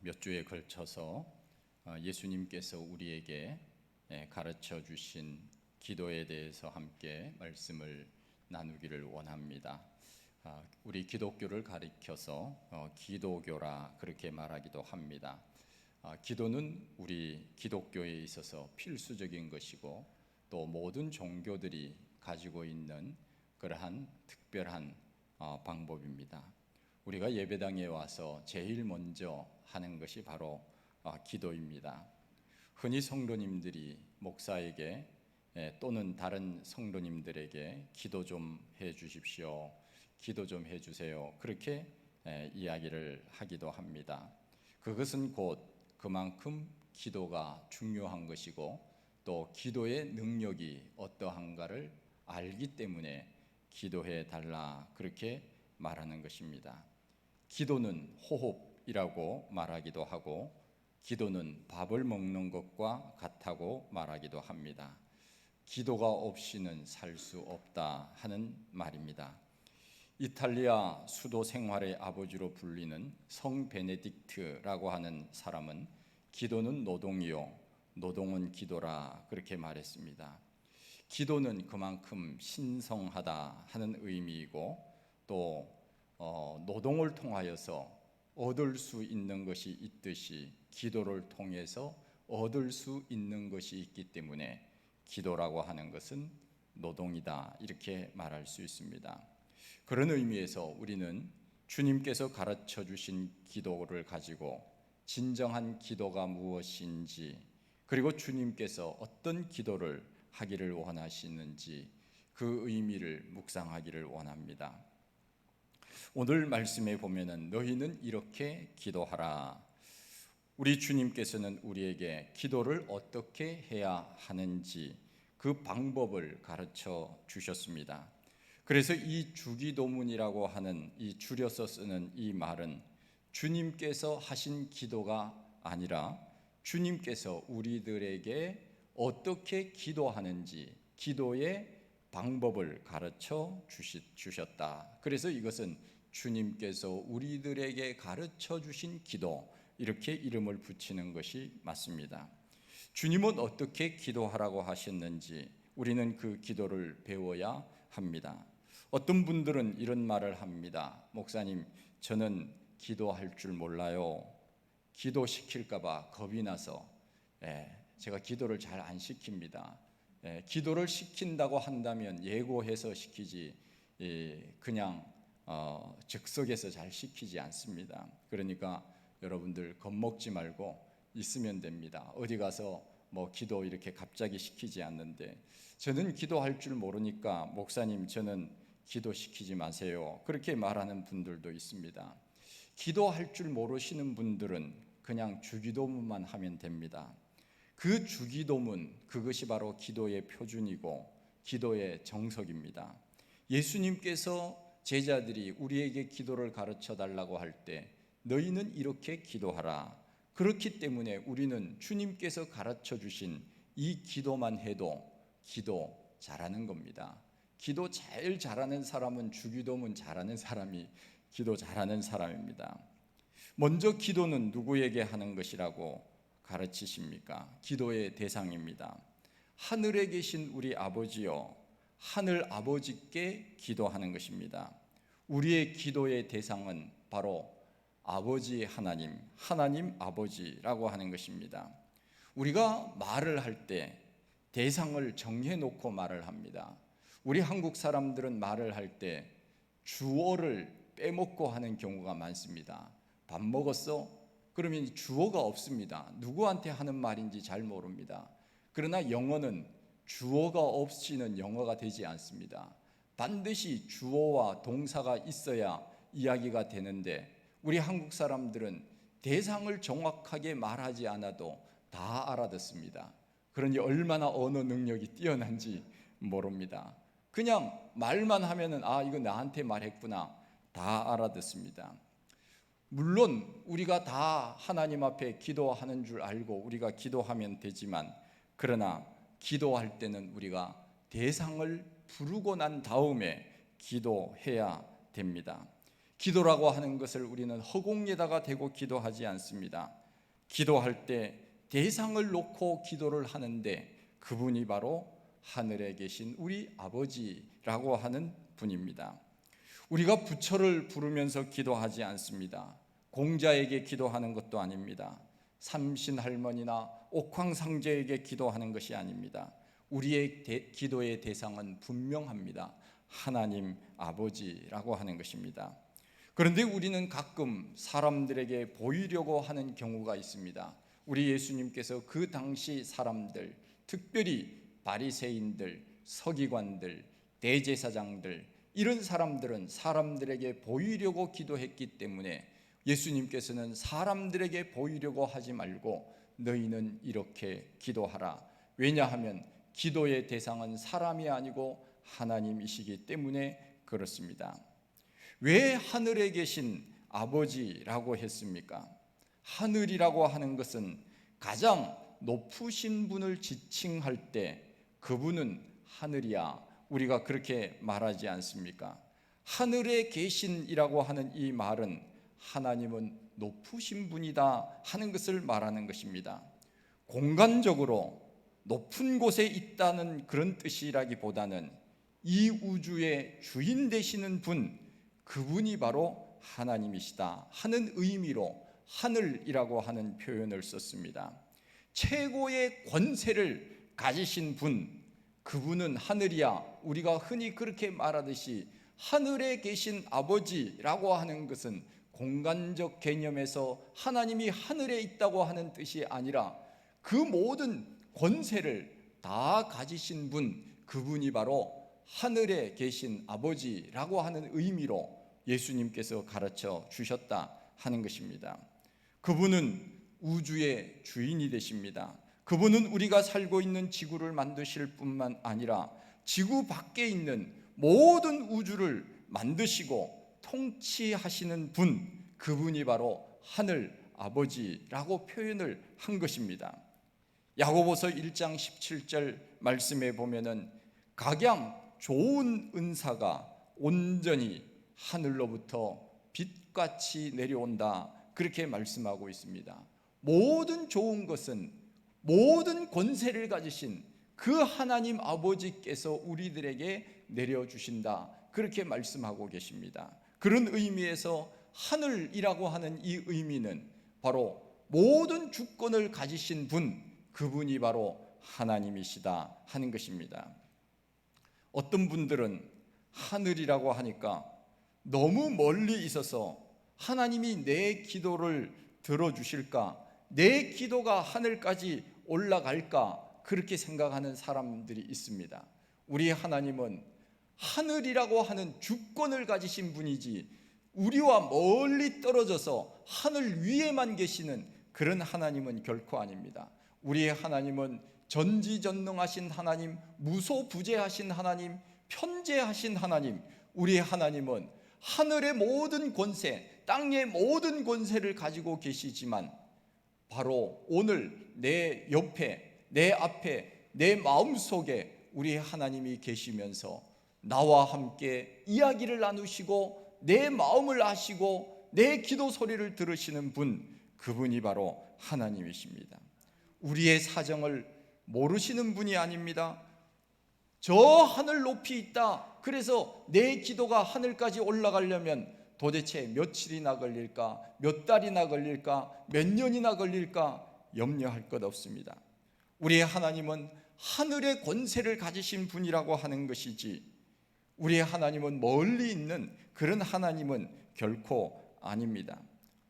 몇 주에 걸쳐서 예수님께서 우리에게 가르쳐 주신 기도에 대해서 함께 말씀을 나누기를 원합니다. 우리 기독교를 가리켜서 기도교라 그렇게 말하기도 합니다. 기도는 우리 기독교에 있어서 필수적인 것이고 또 모든 종교들이 가지고 있는 그러한 특별한 방법입니다. 우리가 예배당에 와서 제일 먼저 하는 것이 바로 기도입니다. 흔히 성도님들이 목사에게 또는 다른 성도님들에게 기도 좀 해 주십시오, 기도 좀 해 주세요, 그렇게 이야기를 하기도 합니다. 그것은 곧 그만큼 기도가 중요한 것이고 또 기도의 능력이 어떠한가를 알기 때문에 기도해 달라 그렇게 말하는 것입니다. 기도는 호흡이라고 말하기도 하고 기도는 밥을 먹는 것과 같다고 말하기도 합니다. 기도가 없이는 살 수 없다 하는 말입니다. 이탈리아 수도 생활의 아버지로 불리는 성 베네딕트라고 하는 사람은 기도는 노동이요 노동은 기도라 그렇게 말했습니다. 기도는 그만큼 신성하다 하는 의미이고 또 노동을 통하여서 얻을 수 있는 것이 있듯이 기도를 통해서 얻을 수 있는 것이 있기 때문에 기도라고 하는 것은 노동이다 이렇게 말할 수 있습니다. 그런 의미에서 우리는 주님께서 가르쳐 주신 기도를 가지고 진정한 기도가 무엇인지 그리고 주님께서 어떤 기도를 하기를 원하시는지 그 의미를 묵상하기를 원합니다. 오늘 말씀에 보면은 너희는 이렇게 기도하라. 우리 주님께서는 우리에게 기도를 어떻게 해야 하는지 그 방법을 가르쳐 주셨습니다. 그래서 이 주기도문이라고 하는 이 줄여서 쓰는 이 말은 주님께서 하신 기도가 아니라 주님께서 우리들에게 어떻게 기도하는지 기도의 방법을 가르쳐 주셨다. 그래서 이것은 주님께서 우리들에게 가르쳐 주신 기도 이렇게 이름을 붙이는 것이 맞습니다. 주님은 어떻게 기도하라고 하셨는지 우리는 그 기도를 배워야 합니다. 어떤 분들은 이런 말을 합니다. 목사님, 저는 기도할 줄 몰라요. 기도시킬까 봐 겁이 나서 제가 기도를 잘 안 시킵니다. 기도를 시킨다고 한다면 예고해서 시키지 그냥 즉석에서 잘 시키지 않습니다. 그러니까 여러분들 겁먹지 말고 있으면 됩니다. 어디 가서 뭐 기도 이렇게 갑자기 시키지 않는데 저는 기도할 줄 모르니까 목사님 저는 기도시키지 마세요 그렇게 말하는 분들도 있습니다. 기도할 줄 모르시는 분들은 그냥 주기도문만 하면 됩니다. 그 주기도문 그것이 바로 기도의 표준이고 기도의 정석입니다. 예수님께서 제자들이 우리에게 기도를 가르쳐 달라고 할 때 너희는 이렇게 기도하라. 그렇기 때문에 우리는 주님께서 가르쳐 주신 이 기도만 해도 기도 잘하는 겁니다. 기도 제일 잘하는 사람은 주기도문 잘하는 사람이 기도 잘하는 사람입니다. 먼저 기도는 누구에게 하는 것이라고 가르치십니까? 기도의 대상입니다. 하늘에 계신 우리 아버지요 하늘 아버지께 기도하는 것입니다. 우리의 기도의 대상은 바로 아버지 하나님, 하나님 아버지라고 하는 것입니다. 우리가 말을 할 때 대상을 정해놓고 말을 합니다. 우리 한국 사람들은 말을 할 때 주어를 빼먹고 하는 경우가 많습니다. 밥 먹었어? 그러면 주어가 없습니다. 누구한테 하는 말인지 잘 모릅니다. 그러나 영어는 주어가 없이는 영어가 되지 않습니다. 반드시 주어와 동사가 있어야 이야기가 되는데 우리 한국 사람들은 대상을 정확하게 말하지 않아도 다 알아듣습니다. 그러니 얼마나 언어 능력이 뛰어난지 모릅니다. 그냥 말만 하면은 이거 나한테 말했구나 다 알아듣습니다. 물론 우리가 다 하나님 앞에 기도하는 줄 알고 우리가 기도하면 되지만 그러나 기도할 때는 우리가 대상을 부르고 난 다음에 기도해야 됩니다. 기도라고 하는 것을 우리는 허공에다가 대고 기도하지 않습니다. 기도할 때 대상을 놓고 기도를 하는데 그분이 바로 하늘에 계신 우리 아버지라고 하는 분입니다. 우리가 부처를 부르면서 기도하지 않습니다. 공자에게 기도하는 것도 아닙니다. 삼신할머니나 옥황상제에게 기도하는 것이 아닙니다. 우리의 기도의 대상은 분명합니다. 하나님 아버지라고 하는 것입니다. 그런데 우리는 가끔 사람들에게 보이려고 하는 경우가 있습니다. 우리 예수님께서 그 당시 사람들, 특별히 바리새인들, 서기관들, 대제사장들, 이런 사람들은 사람들에게 보이려고 기도했기 때문에 예수님께서는 사람들에게 보이려고 하지 말고 너희는 이렇게 기도하라. 왜냐하면 기도의 대상은 사람이 아니고 하나님이시기 때문에 그렇습니다. 왜 하늘에 계신 아버지라고 했습니까? 하늘이라고 하는 것은 가장 높으신 분을 지칭할 때 그분은 하늘이야, 우리가 그렇게 말하지 않습니까? 하늘에 계신이라고 하는 이 말은 하나님은 높으신 분이다 하는 것을 말하는 것입니다. 공간적으로 높은 곳에 있다는 그런 뜻이라기보다는 이 우주의 주인 되시는 분, 그분이 바로 하나님이시다 하는 의미로 하늘이라고 하는 표현을 썼습니다. 최고의 권세를 가지신 분, 그분은 하늘이야, 우리가 흔히 그렇게 말하듯이 하늘에 계신 아버지라고 하는 것은 공간적 개념에서 하나님이 하늘에 있다고 하는 뜻이 아니라 그 모든 권세를 다 가지신 분, 그분이 바로 하늘에 계신 아버지라고 하는 의미로 예수님께서 가르쳐 주셨다 하는 것입니다. 그분은 우주의 주인이 되십니다. 그분은 우리가 살고 있는 지구를 만드실 뿐만 아니라 지구 밖에 있는 모든 우주를 만드시고 통치하시는 분, 그분이 바로 하늘 아버지라고 표현을 한 것입니다. 야고보서 1장 17절 말씀에 보면은 각양 좋은 은사가 온전히 하늘로부터 빛같이 내려온다, 그렇게 말씀하고 있습니다. 모든 좋은 것은, 모든 권세를 가지신 그 하나님 아버지께서 우리들에게 내려주신다, 그렇게 말씀하고 계십니다. 그런 의미에서 하늘이라고 하는 이 의미는 바로 모든 주권을 가지신 분, 그분이 바로 하나님이시다 하는 것입니다. 어떤 분들은 하늘이라고 하니까 너무 멀리 있어서 하나님이 내 기도를 들어주실까, 내 기도가 하늘까지 올라갈까, 그렇게 생각하는 사람들이 있습니다. 우리 하나님은 하늘이라고 하는 주권을 가지신 분이지 우리와 멀리 떨어져서 하늘 위에만 계시는 그런 하나님은 결코 아닙니다. 우리의 하나님은 전지전능하신 하나님, 무소부재하신 하나님, 편재하신 하나님, 우리의 하나님은 하늘의 모든 권세, 땅의 모든 권세를 가지고 계시지만 바로 오늘 내 옆에, 내 앞에, 내 마음속에 우리의 하나님이 계시면서 나와 함께 이야기를 나누시고 내 마음을 아시고 내 기도 소리를 들으시는 분, 그분이 바로 하나님이십니다. 우리의 사정을 모르시는 분이 아닙니다. 저 하늘 높이 있다, 그래서 내 기도가 하늘까지 올라가려면 도대체 며칠이나 걸릴까, 몇 달이나 걸릴까, 몇 년이나 걸릴까 염려할 것 없습니다. 우리의 하나님은 하늘의 권세를 가지신 분이라고 하는 것이지 우리의 하나님은 멀리 있는 그런 하나님은 결코 아닙니다.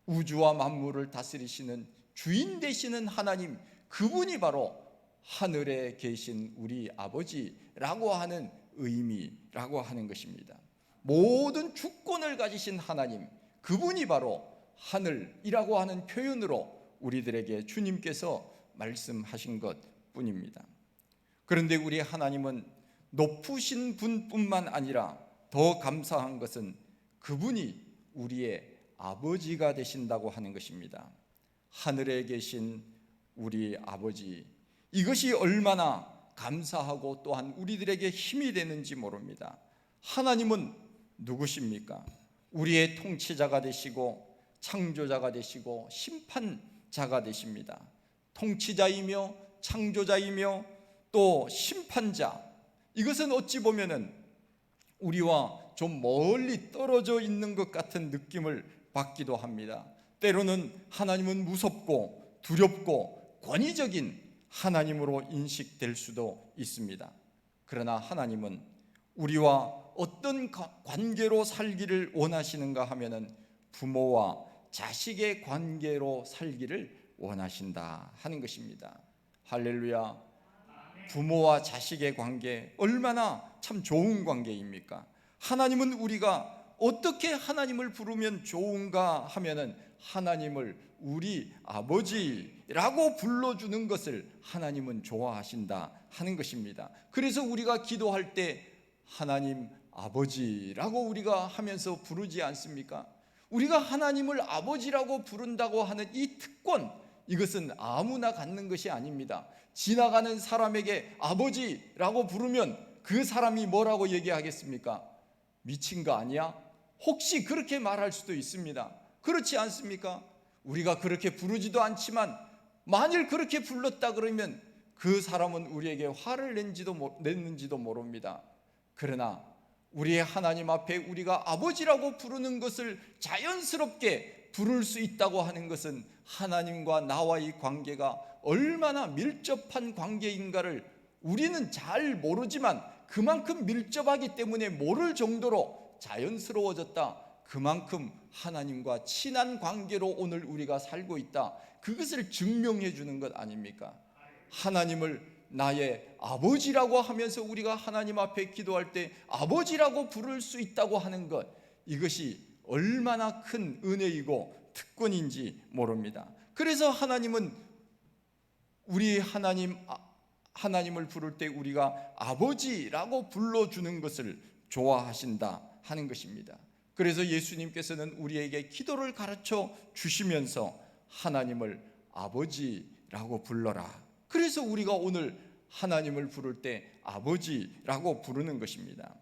우주와 만물을 다스리시는 주인 되시는 하나님, 그분이 바로 하늘에 계신 우리 아버지라고 하는 의미라고 하는 것입니다. 모든 주권을 가지신 하나님, 그분이 바로 하늘이라고 하는 표현으로 우리들에게 주님께서 말씀하신 것뿐입니다. 그런데 우리 하나님은 높으신 분뿐만 아니라 더 감사한 것은 그분이 우리의 아버지가 되신다고 하는 것입니다. 하늘에 계신 우리 아버지, 이것이 얼마나 감사하고 또한 우리들에게 힘이 되는지 모릅니다. 하나님은 누구십니까? 우리의 통치자가 되시고 창조자가 되시고 심판자가 되십니다. 통치자이며 창조자이며 또 심판자, 이것은 어찌 보면은 우리와 좀 멀리 떨어져 있는 것 같은 느낌을 받기도 합니다. 때로는 하나님은 무섭고 두렵고 권위적인 하나님으로 인식될 수도 있습니다. 그러나 하나님은 우리와 어떤 관계로 살기를 원하시는가 하면은 부모와 자식의 관계로 살기를 원하신다 하는 것입니다. 할렐루야. 부모와 자식의 관계, 얼마나 참 좋은 관계입니까? 하나님은 우리가 어떻게 하나님을 부르면 좋은가 하면은 하나님을 우리 아버지라고 불러주는 것을 하나님은 좋아하신다 하는 것입니다. 그래서 우리가 기도할 때 하나님 아버지라고 우리가 하면서 부르지 않습니까? 우리가 하나님을 아버지라고 부른다고 하는 이 특권, 이것은 아무나 갖는 것이 아닙니다. 지나가는 사람에게 아버지라고 부르면 그 사람이 뭐라고 얘기하겠습니까? 미친 거 아니야? 혹시 그렇게 말할 수도 있습니다. 그렇지 않습니까? 우리가 그렇게 부르지도 않지만 만일 그렇게 불렀다 그러면 그 사람은 우리에게 화를 냈는지도 모릅니다. 그러나 우리의 하나님 앞에 우리가 아버지라고 부르는 것을 자연스럽게 부를 수 있다고 하는 것은 하나님과 나와의 관계가 얼마나 밀접한 관계인가를 우리는 잘 모르지만 그만큼 밀접하기 때문에 모를 정도로 자연스러워졌다, 그만큼 하나님과 친한 관계로 오늘 우리가 살고 있다, 그것을 증명해 주는 것 아닙니까? 하나님을 나의 아버지라고 하면서 우리가 하나님 앞에 기도할 때 아버지라고 부를 수 있다고 하는 것, 이것이 얼마나 큰 은혜이고 특권인지 모릅니다. 그래서 하나님은 우리 하나님을 부를 때 우리가 아버지라고 불러주는 것을 좋아하신다 하는 것입니다. 그래서 예수님께서는 우리에게 기도를 가르쳐 주시면서 하나님을 아버지라고 불러라, 그래서 우리가 오늘 하나님을 부를 때 아버지라고 부르는 것입니다.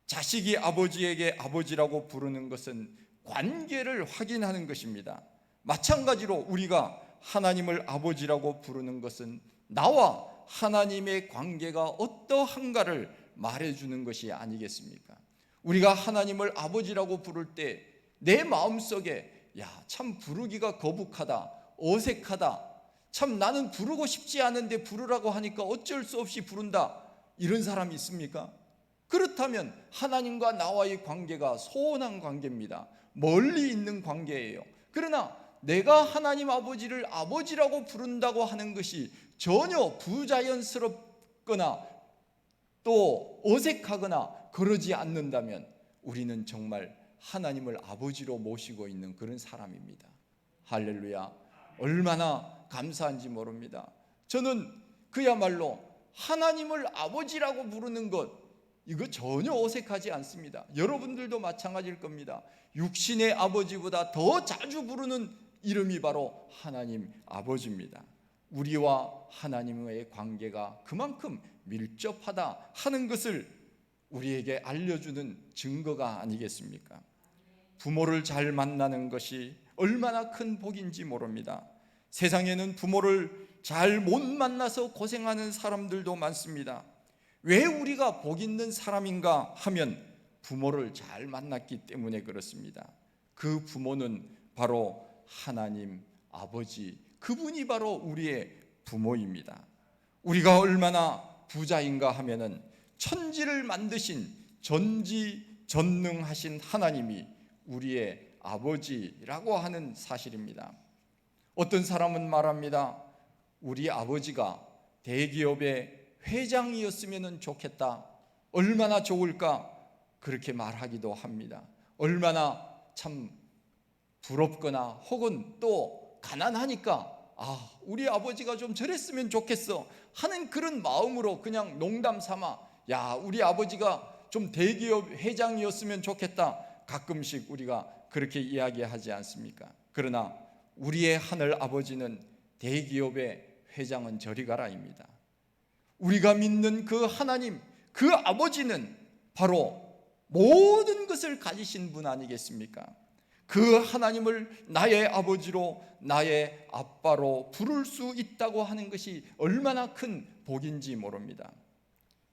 자식이 아버지에게 아버지라고 부르는 것은 관계를 확인하는 것입니다. 마찬가지로 우리가 하나님을 아버지라고 부르는 것은 나와 하나님의 관계가 어떠한가를 말해주는 것이 아니겠습니까? 우리가 하나님을 아버지라고 부를 때 내 마음속에 참 부르기가 거북하다, 어색하다, 참 나는 부르고 싶지 않은데 부르라고 하니까 어쩔 수 없이 부른다, 이런 사람이 있습니까? 그렇다면 하나님과 나와의 관계가 소원한 관계입니다. 멀리 있는 관계예요. 그러나 내가 하나님 아버지를 아버지라고 부른다고 하는 것이 전혀 부자연스럽거나 또 어색하거나 그러지 않는다면 우리는 정말 하나님을 아버지로 모시고 있는 그런 사람입니다. 할렐루야. 얼마나 감사한지 모릅니다. 저는 그야말로 하나님을 아버지라고 부르는 것, 이거 전혀 어색하지 않습니다. 여러분들도 마찬가지일 겁니다. 육신의 아버지보다 더 자주 부르는 이름이 바로 하나님 아버지입니다. 우리와 하나님의 관계가 그만큼 밀접하다 하는 것을 우리에게 알려주는 증거가 아니겠습니까? 부모를 잘 만나는 것이 얼마나 큰 복인지 모릅니다. 세상에는 부모를 잘 못 만나서 고생하는 사람들도 많습니다. 왜 우리가 복 있는 사람인가 하면 부모를 잘 만났기 때문에 그렇습니다. 그 부모는 바로 하나님 아버지, 그분이 바로 우리의 부모입니다. 우리가 얼마나 부자인가 하면은 천지를 만드신 전지전능하신 하나님이 우리의 아버지라고 하는 사실입니다. 어떤 사람은 말합니다. 우리 아버지가 대기업의 회장이었으면 좋겠다, 얼마나 좋을까, 그렇게 말하기도 합니다. 얼마나 참 부럽거나 혹은 또 가난하니까 우리 아버지가 좀 저랬으면 좋겠어 하는 그런 마음으로 그냥 농담 삼아 우리 아버지가 좀 대기업 회장이었으면 좋겠다, 가끔씩 우리가 그렇게 이야기하지 않습니까? 그러나 우리의 하늘 아버지는 대기업의 회장은 저리 가라입니다. 우리가 믿는 그 하나님, 그 아버지는 바로 모든 것을 가지신 분 아니겠습니까? 그 하나님을 나의 아버지로, 나의 아빠로 부를 수 있다고 하는 것이 얼마나 큰 복인지 모릅니다.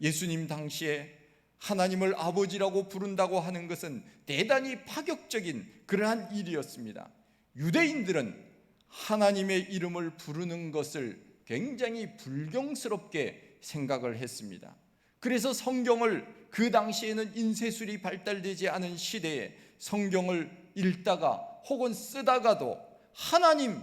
예수님 당시에 하나님을 아버지라고 부른다고 하는 것은 대단히 파격적인 그러한 일이었습니다. 유대인들은 하나님의 이름을 부르는 것을 굉장히 불경스럽게 생각을 했습니다. 그래서 성경을, 그 당시에는 인쇄술이 발달되지 않은 시대에 성경을 읽다가 혹은 쓰다가도 하나님,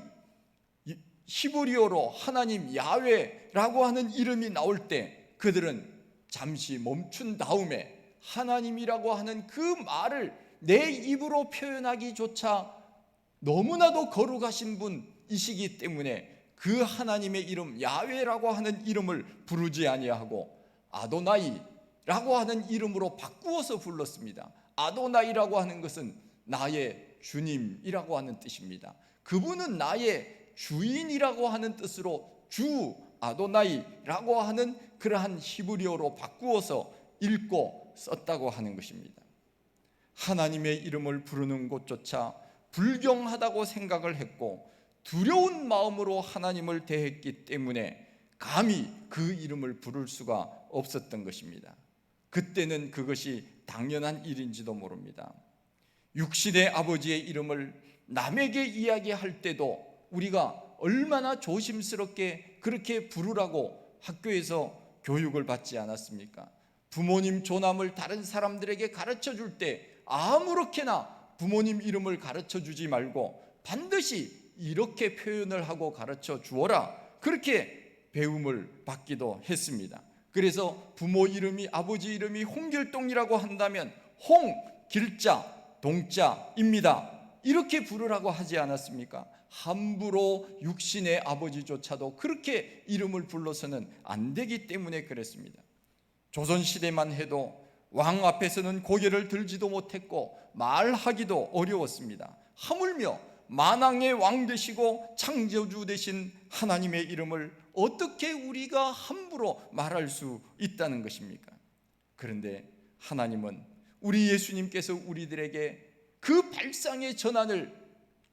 히브리어로 하나님 야훼라고 하는 이름이 나올 때 그들은 잠시 멈춘 다음에 하나님이라고 하는 그 말을 내 입으로 표현하기조차 너무나도 거룩하신 분이시기 때문에 그 하나님의 이름 야훼라고 하는 이름을 부르지 아니하고 아도나이라고 하는 이름으로 바꾸어서 불렀습니다. 아도나이라고 하는 것은 나의 주님이라고 하는 뜻입니다. 그분은 나의 주인이라고 하는 뜻으로 주 아도나이라고 하는 그러한 히브리어로 바꾸어서 읽고 썼다고 하는 것입니다. 하나님의 이름을 부르는 것조차 불경하다고 생각을 했고 두려운 마음으로 하나님을 대했기 때문에 감히 그 이름을 부를 수가 없었던 것입니다. 그때는 그것이 당연한 일인지도 모릅니다. 육신의 아버지의 이름을 남에게 이야기할 때도 우리가 얼마나 조심스럽게 그렇게 부르라고 학교에서 교육을 받지 않았습니까? 부모님 조남을 다른 사람들에게 가르쳐 줄 때 아무렇게나 부모님 이름을 가르쳐 주지 말고 반드시 이렇게 표현을 하고 가르쳐 주어라, 그렇게 배움을 받기도 했습니다. 그래서 부모 이름이, 아버지 이름이 홍길동이라고 한다면 홍, 길자, 동자입니다, 이렇게 부르라고 하지 않았습니까? 함부로 육신의 아버지조차도 그렇게 이름을 불러서는 안 되기 때문에 그랬습니다. 조선시대만 해도 왕 앞에서는 고개를 들지도 못했고 말하기도 어려웠습니다. 하물며 만왕의 왕 되시고 창조주 되신 하나님의 이름을 어떻게 우리가 함부로 말할 수 있다는 것입니까? 그런데 하나님은, 우리 예수님께서 우리들에게 그 발상의 전환을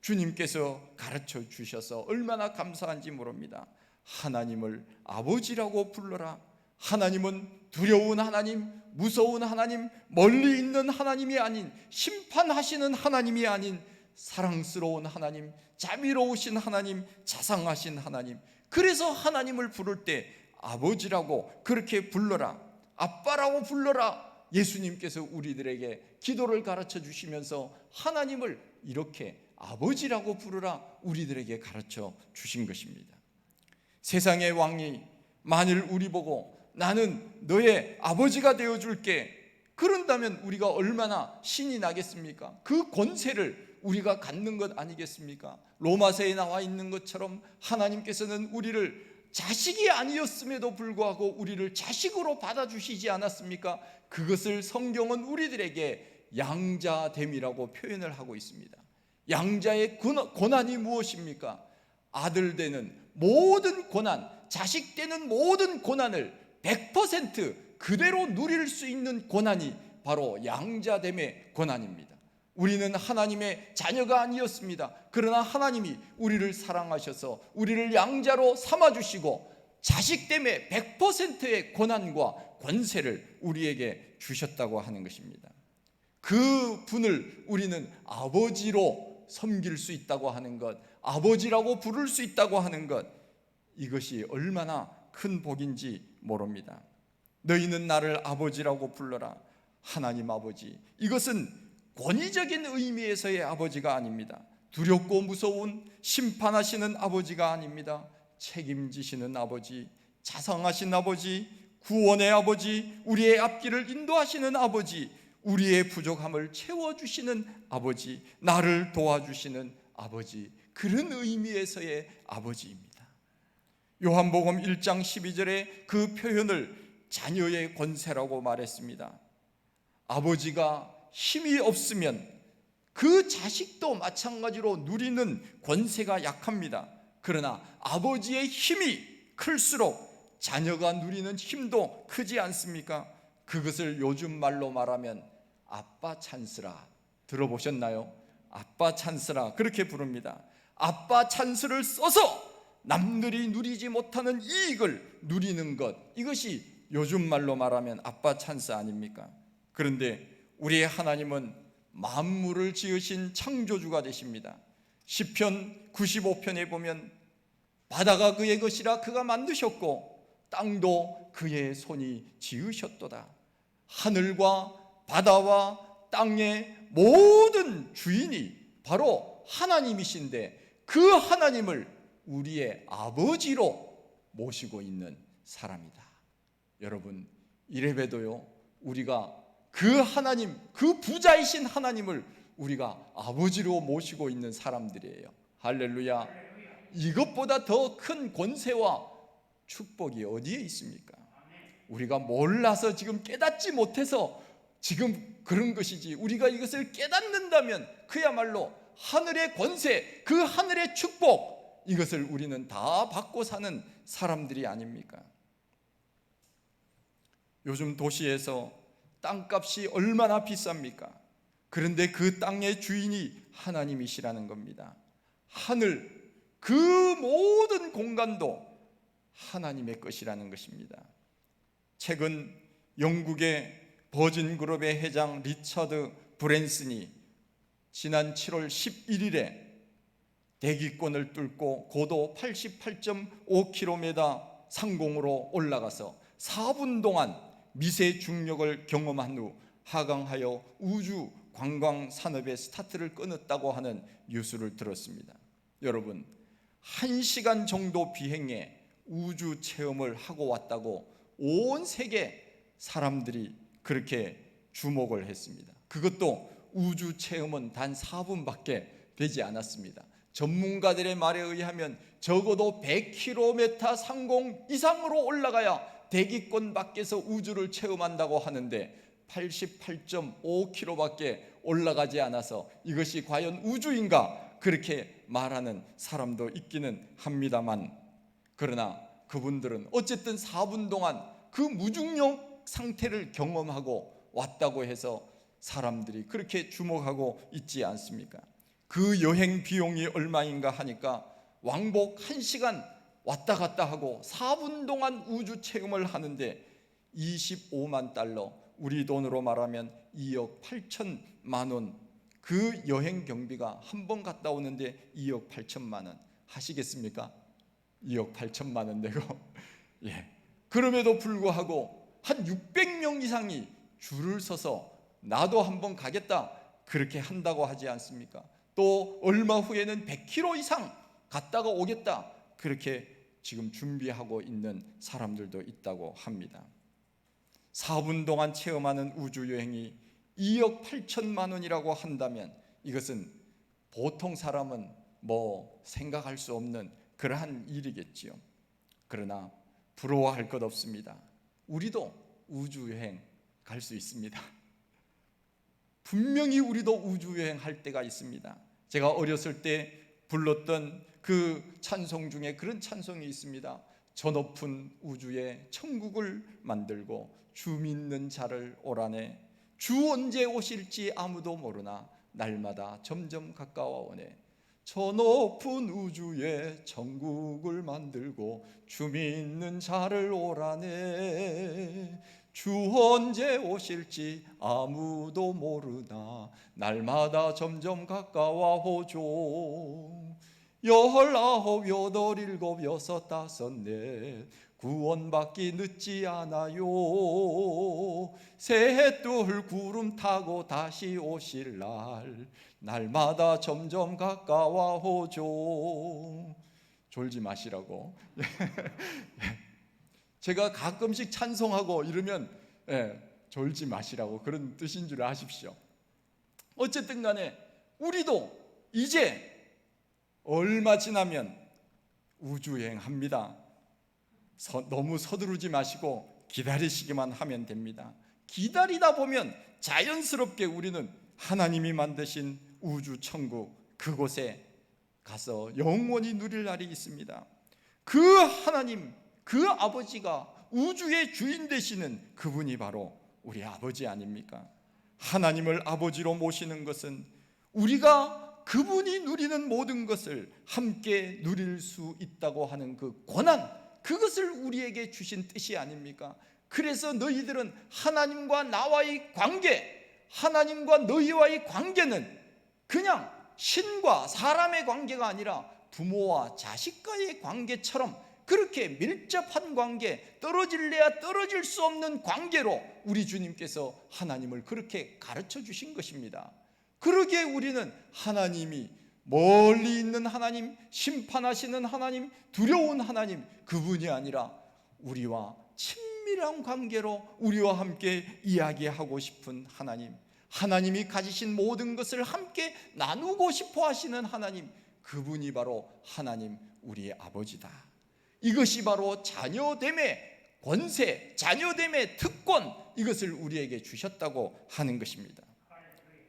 주님께서 가르쳐 주셔서 얼마나 감사한지 모릅니다. 하나님을 아버지라고 불러라. 하나님은 두려운 하나님, 무서운 하나님, 멀리 있는 하나님이 아닌, 심판하시는 하나님이 아닌 사랑스러운 하나님, 자비로우신 하나님, 자상하신 하나님. 그래서 하나님을 부를 때 아버지라고 그렇게 불러라, 아빠라고 불러라. 예수님께서 우리들에게 기도를 가르쳐 주시면서 하나님을 이렇게 아버지라고 부르라 우리들에게 가르쳐 주신 것입니다. 세상의 왕이 만일 우리 보고 나는 너의 아버지가 되어줄게, 그런다면 우리가 얼마나 신이 나겠습니까? 그 권세를 우리가 갖는 것 아니겠습니까? 로마서에 나와 있는 것처럼 하나님께서는 우리를 자식이 아니었음에도 불구하고 우리를 자식으로 받아주시지 않았습니까? 그것을 성경은 우리들에게 양자됨이라고 표현을 하고 있습니다. 양자의 고난이 무엇입니까? 아들 되는 모든 고난, 자식 되는 모든 고난을 100% 그대로 누릴 수 있는 고난이 바로 양자됨의 고난입니다. 우리는 하나님의 자녀가 아니었습니다. 그러나 하나님이 우리를 사랑하셔서 우리를 양자로 삼아주시고 자식됨의 100%의 고난과 권세를 우리에게 주셨다고 하는 것입니다. 그 분을 우리는 아버지로 섬길 수 있다고 하는 것, 아버지라고 부를 수 있다고 하는 것, 이것이 얼마나 큰 복인지 모릅니다. 너희는 나를 아버지라고 불러라. 하나님 아버지, 이것은 권위적인 의미에서의 아버지가 아닙니다. 두렵고 무서운 심판하시는 아버지가 아닙니다. 책임지시는 아버지, 자상하신 아버지, 구원의 아버지, 우리의 앞길을 인도하시는 아버지, 우리의 부족함을 채워주시는 아버지, 나를 도와주시는 아버지, 그런 의미에서의 아버지입니다. 요한복음 1장 12절에 그 표현을 자녀의 권세라고 말했습니다. 아버지가 힘이 없으면 그 자식도 마찬가지로 누리는 권세가 약합니다. 그러나 아버지의 힘이 클수록 자녀가 누리는 힘도 크지 않습니까? 그것을 요즘 말로 말하면 아빠 찬스라. 들어보셨나요? 아빠 찬스라 그렇게 부릅니다. 아빠 찬스를 써서 남들이 누리지 못하는 이익을 누리는 것, 이것이 요즘 말로 말하면 아빠 찬스 아닙니까? 그런데 우리의 하나님은 만물을 지으신 창조주가 되십니다. 시편 95편에 보면 바다가 그의 것이라 그가 만드셨고 땅도 그의 손이 지으셨도다. 하늘과 바다와 땅의 모든 주인이 바로 하나님이신데 그 하나님을 우리의 아버지로 모시고 있는 사람이다. 여러분, 이래봬도요 우리가 그 하나님, 그 부자이신 하나님을 우리가 아버지로 모시고 있는 사람들이에요. 할렐루야. 이것보다 더 큰 권세와 축복이 어디에 있습니까? 우리가 몰라서 지금 깨닫지 못해서 지금 그런 것이지, 우리가 이것을 깨닫는다면 그야말로 하늘의 권세, 그 하늘의 축복, 이것을 우리는 다 받고 사는 사람들이 아닙니까? 요즘 도시에서 땅값이 얼마나 비쌉니까? 그런데 그 땅의 주인이 하나님이시라는 겁니다. 하늘, 그 모든 공간도 하나님의 것이라는 것입니다. 최근 영국의 버진그룹의 회장 리처드 브랜슨이 지난 7월 11일에 대기권을 뚫고 고도 88.5km 상공으로 올라가서 4분 동안 미세 중력을 경험한 후 하강하여 우주 관광 산업의 스타트를 끊었다고 하는 뉴스를 들었습니다. 여러분, 1시간 정도 비행에 우주 체험을 하고 왔다고 온 세계 사람들이 그렇게 주목을 했습니다. 그것도 우주 체험은 단 4분밖에 되지 않았습니다. 전문가들의 말에 의하면 적어도 100km 상공 이상으로 올라가야 대기권 밖에서 우주를 체험한다고 하는데 88.5km밖에 올라가지 않아서 이것이 과연 우주인가 그렇게 말하는 사람도 있기는 합니다만, 그러나 그분들은 어쨌든 4분 동안 그 무중력 상태를 경험하고 왔다고 해서 사람들이 그렇게 주목하고 있지 않습니까? 그 여행 비용이 얼마인가 하니까 왕복 1시간 왔다 갔다 하고 4분 동안 우주 체험을 하는데 25만 달러, 우리 돈으로 말하면 2억 8천만 원, 그 여행 경비가 한 번 갔다 오는데 2억 8천만 원 하시겠습니까? 2억 8천만 원 내고 예. 그럼에도 불구하고 한 600명 이상이 줄을 서서 나도 한번 가겠다 그렇게 한다고 하지 않습니까? 또 얼마 후에는 100km 이상 갔다가 오겠다 그렇게 지금 준비하고 있는 사람들도 있다고 합니다. 4분 동안 체험하는 우주여행이 2억 8천만 원이라고 한다면 이것은 보통 사람은 생각할 수 없는 그러한 일이겠지요. 그러나 부러워할 것 없습니다. 우리도 우주여행 갈 수 있습니다. 분명히 우리도 우주여행 할 때가 있습니다. 제가 어렸을 때 불렀던 그 찬송 중에 그런 찬송이 있습니다. 저 높은 우주에 천국을 만들고 주 믿는 자를 오라네. 주 언제 오실지 아무도 모르나 날마다 점점 가까워오네. 저 높은 우주에 천국을 만들고 주 믿는 자를 오라네. 주 언제 오실지 아무도 모르나 날마다 점점 가까워오죠. 19, 8, 7, 6, 5, 6, 구원받기 늦지 않아요. 셋둘 구름 타고 다시 오실 날 날마다 점점 가까워오죠. 졸지 마시라고. 제가 가끔씩 찬송하고 이러면 졸지 마시라고 그런 뜻인 줄 아십시오. 어쨌든 간에 우리도 이제 얼마 지나면 우주여행합니다. 너무 서두르지 마시고 기다리시기만 하면 됩니다. 기다리다 보면 자연스럽게 우리는 하나님이 만드신 우주 천국 그곳에 가서 영원히 누릴 날이 있습니다. 그 하나님, 그 아버지가 우주의 주인 되시는 그분이 바로 우리 아버지 아닙니까? 하나님을 아버지로 모시는 것은 우리가 그분이 누리는 모든 것을 함께 누릴 수 있다고 하는 그 권한, 그것을 우리에게 주신 뜻이 아닙니까? 그래서 너희들은 하나님과 나와의 관계, 하나님과 너희와의 관계는 그냥 신과 사람의 관계가 아니라 부모와 자식과의 관계처럼 그렇게 밀접한 관계, 떨어질래야 떨어질 수 없는 관계로 우리 주님께서 하나님을 그렇게 가르쳐 주신 것입니다. 그러기에 우리는 하나님이 멀리 있는 하나님, 심판하시는 하나님, 두려운 하나님, 그분이 아니라 우리와 친밀한 관계로 우리와 함께 이야기하고 싶은 하나님, 하나님이 가지신 모든 것을 함께 나누고 싶어 하시는 하나님, 그분이 바로 하나님 우리의 아버지다. 이것이 바로 자녀됨의 권세, 자녀됨의 특권, 이것을 우리에게 주셨다고 하는 것입니다.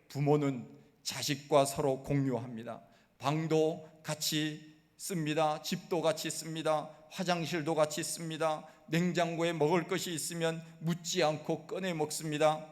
부모는 자식과 서로 공유합니다. 방도 같이 씁니다. 집도 같이 씁니다. 화장실도 같이 씁니다. 냉장고에 먹을 것이 있으면 묻지 않고 꺼내 먹습니다.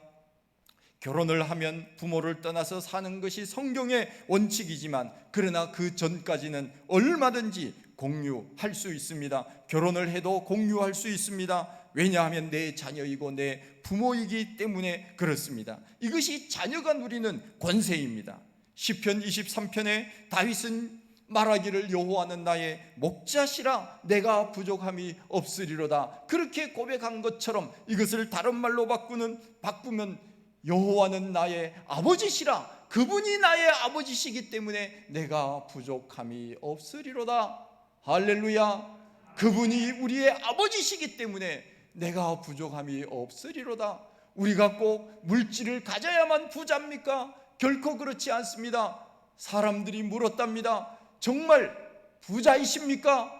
결혼을 하면 부모를 떠나서 사는 것이 성경의 원칙이지만 그러나 그 전까지는 얼마든지 공유할 수 있습니다. 결혼을 해도 공유할 수 있습니다. 왜냐하면 내 자녀이고 내 부모이기 때문에 그렇습니다. 이것이 자녀가 누리는 권세입니다. 시편 23편에 다윗은 말하기를 여호와는 나의 목자시라 내가 부족함이 없으리로다, 그렇게 고백한 것처럼 이것을 다른 말로 바꾸면 여호와는 나의 아버지시라, 그분이 나의 아버지시기 때문에 내가 부족함이 없으리로다. 할렐루야. 그분이 우리의 아버지시기 때문에 내가 부족함이 없으리로다. 우리가 꼭 물질을 가져야만 부자입니까? 결코 그렇지 않습니다. 사람들이 물었답니다. 정말 부자이십니까?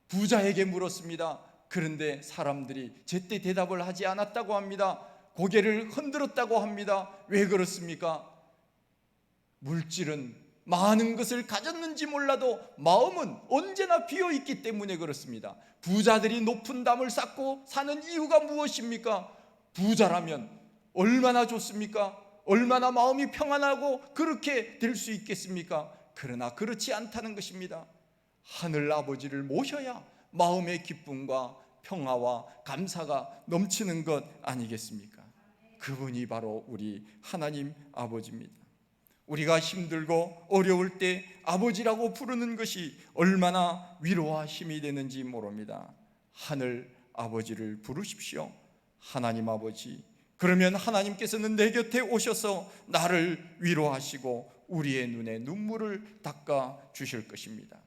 부자에게 물었습니다. 그런데 사람들이 제때 대답을 하지 않았다고 합니다. 고개를 흔들었다고 합니다. 왜 그렇습니까? 물질은 많은 것을 가졌는지 몰라도 마음은 언제나 비어있기 때문에 그렇습니다. 부자들이 높은 담을 쌓고 사는 이유가 무엇입니까? 부자라면 얼마나 좋습니까? 얼마나 마음이 평안하고 그렇게 될 수 있겠습니까? 그러나 그렇지 않다는 것입니다. 하늘 아버지를 모셔야 마음의 기쁨과 평화와 감사가 넘치는 것 아니겠습니까? 그분이 바로 우리 하나님 아버지입니다. 우리가 힘들고 어려울 때 아버지라고 부르는 것이 얼마나 위로와 힘이 되는지 모릅니다. 하늘 아버지를 부르십시오. 하나님 아버지. 그러면 하나님께서는 내 곁에 오셔서 나를 위로하시고 우리의 눈에 눈물을 닦아 주실 것입니다.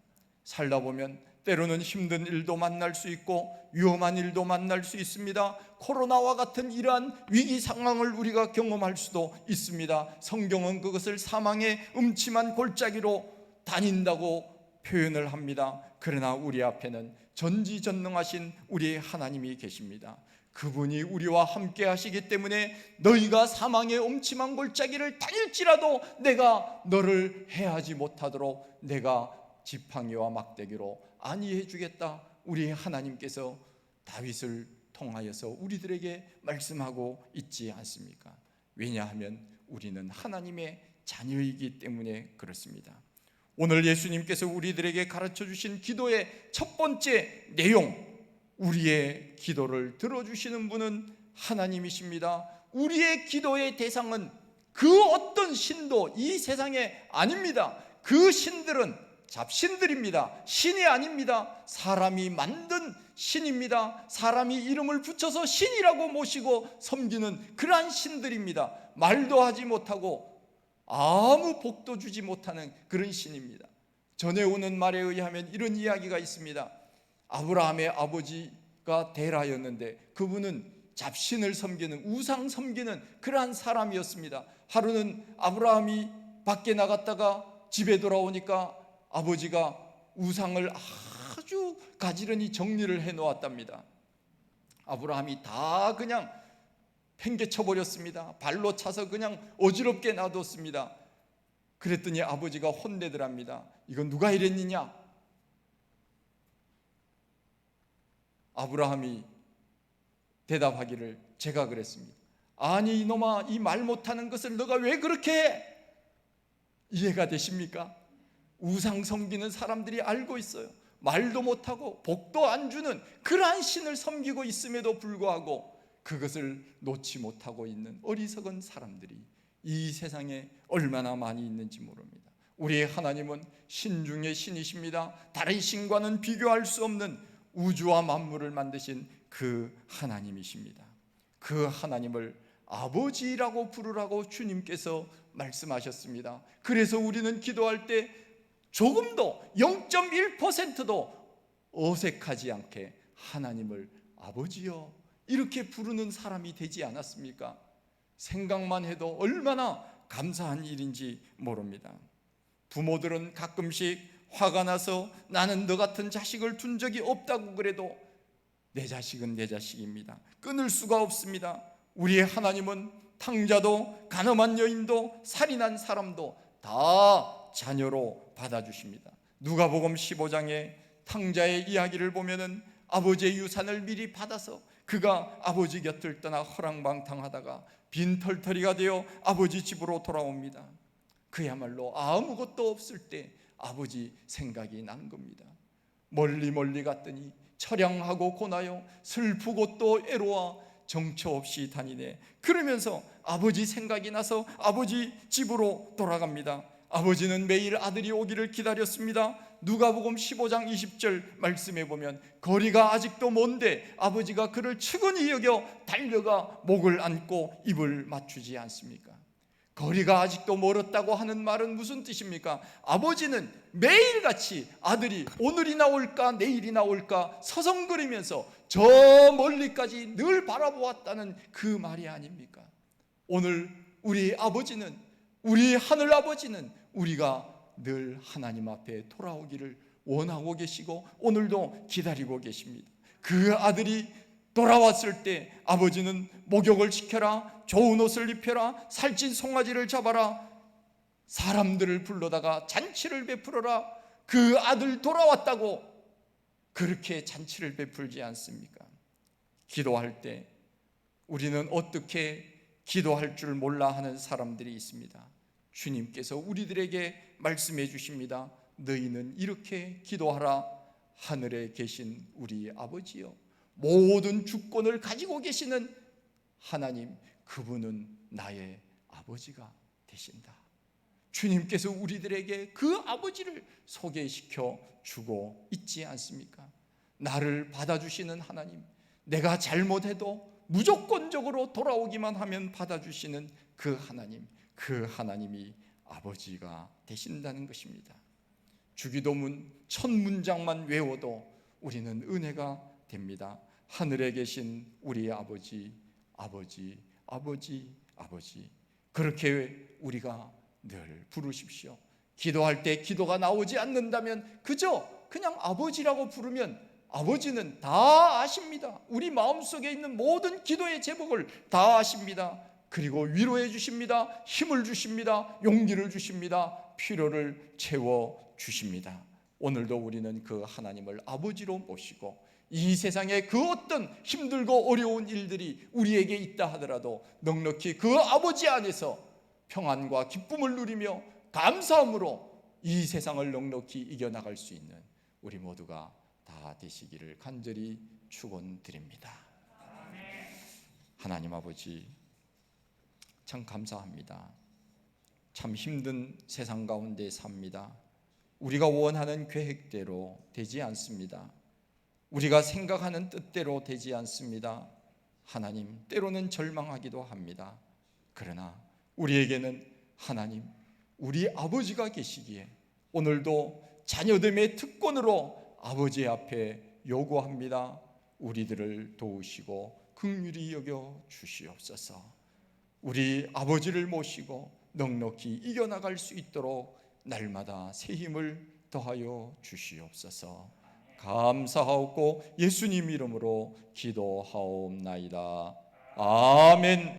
살다 보면 때로는 힘든 일도 만날 수 있고 위험한 일도 만날 수 있습니다. 코로나와 같은 이러한 위기 상황을 우리가 경험할 수도 있습니다. 성경은 그것을 사망의 음침한 골짜기로 다닌다고 표현을 합니다. 그러나 우리 앞에는 전지전능하신 우리의 하나님이 계십니다. 그분이 우리와 함께 하시기 때문에 너희가 사망의 음침한 골짜기를 다닐지라도 내가 너를 해하지 못하도록 내가 지팡이와 막대기로 안위해 주겠다. 우리 하나님께서 다윗을 통하여서 우리들에게 말씀하고 있지 않습니까? 왜냐하면 우리는 하나님의 자녀이기 때문에 그렇습니다. 오늘 예수님께서 우리들에게 가르쳐 주신 기도의 첫 번째 내용, 우리의 기도를 들어주시는 분은 하나님이십니다. 우리의 기도의 대상은 그 어떤 신도 이 세상에 아닙니다. 그 신들은 잡신들입니다. 신이 아닙니다. 사람이 만든 신입니다. 사람이 이름을 붙여서 신이라고 모시고 섬기는 그러한 신들입니다. 말도 하지 못하고 아무 복도 주지 못하는 그런 신입니다. 전해오는 말에 의하면 이런 이야기가 있습니다. 아브라함의 아버지가 데라였는데 그분은 잡신을 섬기는, 우상 섬기는 그러한 사람이었습니다. 하루는 아브라함이 밖에 나갔다가 집에 돌아오니까 아버지가 우상을 아주 가지런히 정리를 해 놓았답니다. 아브라함이 다 그냥 팽개쳐 버렸습니다. 발로 차서 그냥 어지럽게 놔뒀습니다. 그랬더니 아버지가 혼내더랍니다. 이건 누가 이랬느냐? 아브라함이 대답하기를 제가 그랬습니다. 아니 이놈아, 이 말 못하는 것을 너가 왜 그렇게 해? 이해가 되십니까? 우상 섬기는 사람들이 알고 있어요. 말도 못하고 복도 안 주는 그러한 신을 섬기고 있음에도 불구하고 그것을 놓지 못하고 있는 어리석은 사람들이 이 세상에 얼마나 많이 있는지 모릅니다. 우리의 하나님은 신 중의 신이십니다. 다른 신과는 비교할 수 없는 우주와 만물을 만드신 그 하나님이십니다. 그 하나님을 아버지라고 부르라고 주님께서 말씀하셨습니다. 그래서 우리는 기도할 때 조금도 0.1%도 어색하지 않게 하나님을 아버지여 이렇게 부르는 사람이 되지 않았습니까? 생각만 해도 얼마나 감사한 일인지 모릅니다. 부모들은 가끔씩 화가 나서 나는 너 같은 자식을 둔 적이 없다고 그래도 내 자식은 내 자식입니다. 끊을 수가 없습니다. 우리의 하나님은 탕자도 간음한 여인도 살인한 사람도 다 자녀로 받아주십니다. 누가복음 15장에 탕자의 이야기를 보면은 아버지의 유산을 미리 받아서 그가 아버지 곁을 떠나 허랑방탕하다가 빈털터리가 되어 아버지 집으로 돌아옵니다. 그야말로 아무것도 없을 때 아버지 생각이 난 겁니다. 멀리 멀리 갔더니 처량하고 고나요 슬프고 또 애로워 정처 없이 다니네. 그러면서 아버지 생각이 나서 아버지 집으로 돌아갑니다. 아버지는 매일 아들이 오기를 기다렸습니다. 누가복음 15장 20절 말씀해 보면 거리가 아직도 먼데 아버지가 그를 측은히 여겨 달려가 목을 안고 입을 맞추지 않습니까? 거리가 아직도 멀었다고 하는 말은 무슨 뜻입니까? 아버지는 매일같이 아들이 오늘이나 올까 내일이나 올까 서성거리면서 저 멀리까지 늘 바라보았다는 그 말이 아닙니까? 오늘 우리 아버지는, 우리 하늘 아버지는 우리가 늘 하나님 앞에 돌아오기를 원하고 계시고 오늘도 기다리고 계십니다. 그 아들이 돌아왔을 때 아버지는 목욕을 시켜라, 좋은 옷을 입혀라, 살찐 송아지를 잡아라, 사람들을 불러다가 잔치를 베풀어라. 그 아들 돌아왔다고 그렇게 잔치를 베풀지 않습니까? 기도할 때 우리는 어떻게 기도할 줄 몰라 하는 사람들이 있습니다. 주님께서 우리들에게 말씀해 주십니다. 너희는 이렇게 기도하라. 하늘에 계신 우리 아버지여, 모든 주권을 가지고 계시는 하나님, 그분은 나의 아버지가 되신다. 주님께서 우리들에게 그 아버지를 소개시켜 주고 있지 않습니까? 나를 받아주시는 하나님, 내가 잘못해도 무조건적으로 돌아오기만 하면 받아주시는 그 하나님, 그 하나님이 아버지가 되신다는 것입니다. 주기도문 첫 문장만 외워도 우리는 은혜가 됩니다. 하늘에 계신 우리 아버지, 아버지, 아버지, 아버지. 그렇게 우리가 늘 부르십시오. 기도할 때 기도가 나오지 않는다면 그저 그냥 아버지라고 부르면 아버지는 다 아십니다. 우리 마음속에 있는 모든 기도의 제목을 다 아십니다. 그리고 위로해 주십니다. 힘을 주십니다. 용기를 주십니다. 필요를 채워 주십니다. 오늘도 우리는 그 하나님을 아버지로 모시고 이 세상에 그 어떤 힘들고 어려운 일들이 우리에게 있다 하더라도 넉넉히 그 아버지 안에서 평안과 기쁨을 누리며 감사함으로 이 세상을 넉넉히 이겨나갈 수 있는 우리 모두가 다 되시기를 간절히 축원드립니다. 하나님 아버지, 참 감사합니다. 참 힘든 세상 가운데 삽니다. 우리가 원하는 계획대로 되지 않습니다. 우리가 생각하는 뜻대로 되지 않습니다. 하나님, 때로는 절망하기도 합니다. 그러나 우리에게는 하나님, 우리 아버지가 계시기에 오늘도 자녀됨의 특권으로 아버지 앞에 요구합니다. 우리들을 도우시고 긍휼히 여겨 주시옵소서. 우리 아버지를 모시고 넉넉히 이겨나갈 수 있도록 날마다 새 힘을 더하여 주시옵소서. 감사하옵고 예수님 이름으로 기도하옵나이다. 아멘.